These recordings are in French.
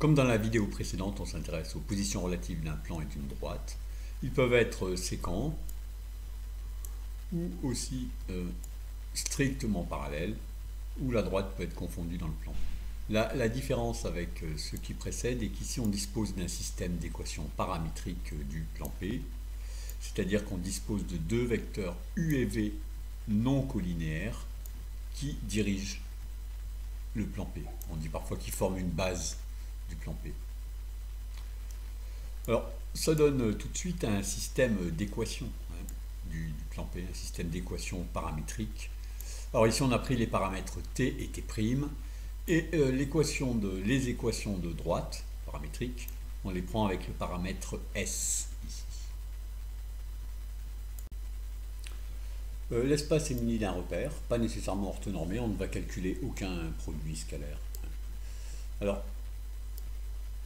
Comme dans la vidéo précédente, on s'intéresse aux positions relatives d'un plan et d'une droite. Ils peuvent être séquents ou aussi strictement parallèles, où la droite peut être confondue dans le plan. La différence avec ce qui précède est qu'ici on dispose d'un système d'équations paramétriques du plan P, c'est-à-dire qu'on dispose de deux vecteurs U et V non collinéaires qui dirigent le plan P. On dit parfois qu'ils forment une base du plan P. Alors, ça donne tout de suite un système d'équations du plan P, un système d'équations paramétriques. Alors ici, on a pris les paramètres T et T', et les équations de droite, paramétriques, on les prend avec le paramètre S, ici. L'espace est muni d'un repère, pas nécessairement orthonormé, on ne va calculer aucun produit scalaire. Alors,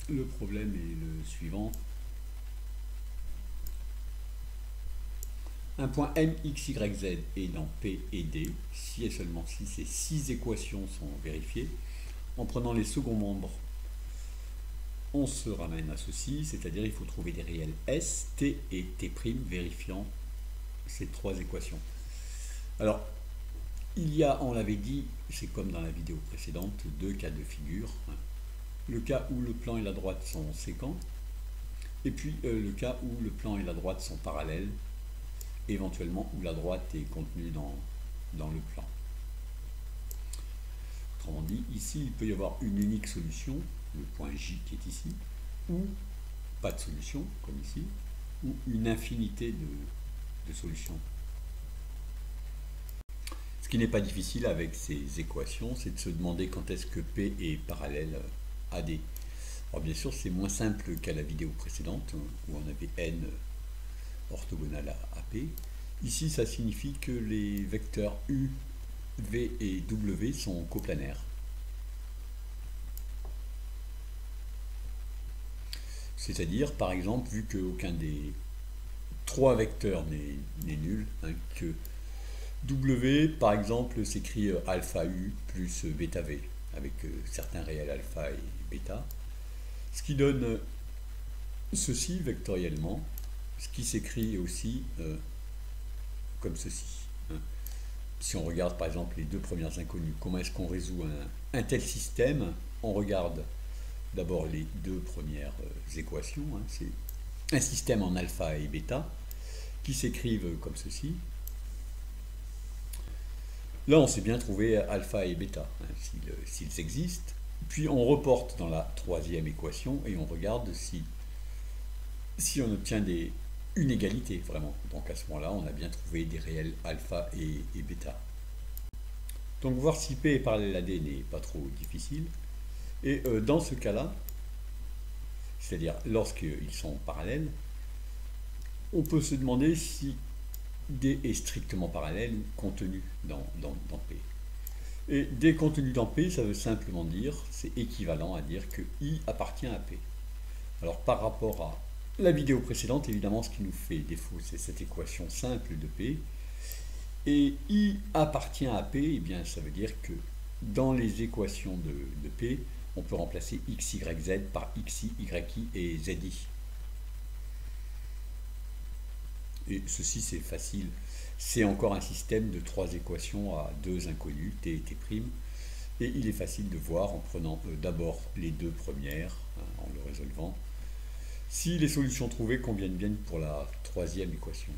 le problème est le suivant. Un point M, X, Y, Z est dans P et D, si et seulement si ces 6 équations sont vérifiées. En prenant les seconds membres, on se ramène à ceci, c'est-à-dire il faut trouver des réels S, T et T', vérifiant ces 3 équations. Alors, il y a, on l'avait dit, c'est comme dans la vidéo précédente, deux cas de figure. Le cas où le plan et la droite sont séquents, et puis le cas où le plan et la droite sont parallèles, éventuellement où la droite est contenue dans le plan. Autrement dit, ici, il peut y avoir une unique solution, le point J qui est ici, ou pas de solution, comme ici, ou une infinité de solutions. Ce qui n'est pas difficile avec ces équations, c'est de se demander quand est-ce que P est parallèle à D. Alors bien sûr, c'est moins simple qu'à la vidéo précédente, où on avait N orthogonal à P. Ici, ça signifie que les vecteurs U, V et W sont coplanaires. C'est-à-dire, par exemple, vu qu'aucun des 3 vecteurs n'est nul, que W, par exemple, s'écrit alpha U plus bêta V, avec certains réels alpha et bêta, ce qui donne ceci vectoriellement, ce qui s'écrit aussi comme ceci. Si on regarde par exemple les deux premières inconnues, comment est-ce qu'on résout un tel système? On regarde d'abord les deux premières équations, c'est un système en alpha et bêta, qui s'écrivent comme ceci. Là, on sait bien trouver alpha et bêta, s'ils existent. Puis on reporte dans la troisième équation et on regarde si on obtient une égalité, vraiment. Donc à ce moment-là, on a bien trouvé des réels alpha et bêta. Donc voir si P est parallèle à D n'est pas trop difficile. Et dans ce cas-là, c'est-à-dire lorsqu'ils sont parallèles, on peut se demander si D est strictement parallèle ou contenu dans P. Et D contenu dans P, ça veut simplement dire, c'est équivalent à dire que I appartient à P. Alors par rapport à la vidéo précédente, évidemment, ce qui nous fait défaut, c'est cette équation simple de P. Et I appartient à P, et bien ça veut dire que dans les équations de P, on peut remplacer x, y, z par xi, yi et zi. Et ceci, c'est facile. C'est encore un système de 3 équations à 2 inconnues, t et t'. Et il est facile de voir en prenant d'abord les deux premières, en le résolvant, si les solutions trouvées conviennent bien pour la troisième équation.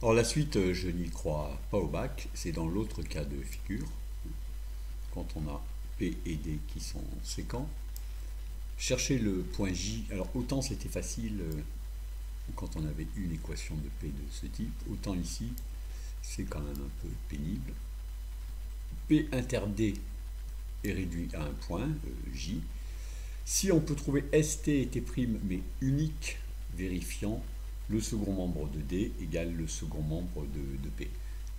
Alors la suite, je n'y crois pas au bac, c'est dans l'autre cas de figure, quand on a P et D qui sont séquents. Chercher le point J, alors autant c'était facile quand on avait une équation de P de ce type, autant ici c'est quand même un peu pénible. P inter D est réduit à un point, J. Si on peut trouver ST et T' mais unique, vérifiant le second membre de D égale le second membre de P.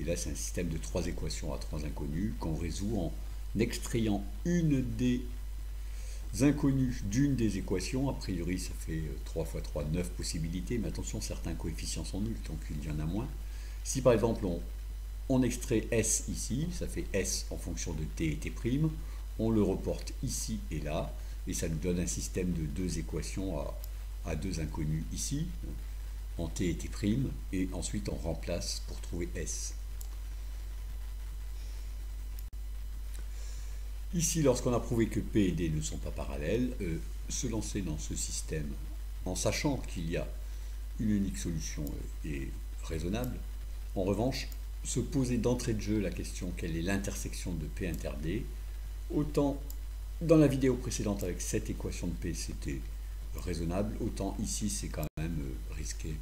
Et là, c'est un système de 3 équations à 3 inconnues qu'on résout en extrayant une des inconnues d'une des équations. A priori, ça fait 3 x 3, 9 possibilités, mais attention, certains coefficients sont nuls, donc il y en a moins. Si par exemple, on extrait S ici, ça fait S en fonction de T et T', on le reporte ici et là, et ça nous donne un système de deux équations à deux inconnus ici, en t et t', et ensuite on remplace pour trouver S. Ici, lorsqu'on a prouvé que P et D ne sont pas parallèles, se lancer dans ce système en sachant qu'il y a une unique solution est raisonnable. En revanche, se poser d'entrée de jeu la question quelle est l'intersection de P inter D, autant dans la vidéo précédente avec cette équation de P c'était raisonnable, autant ici c'est quand même risqué.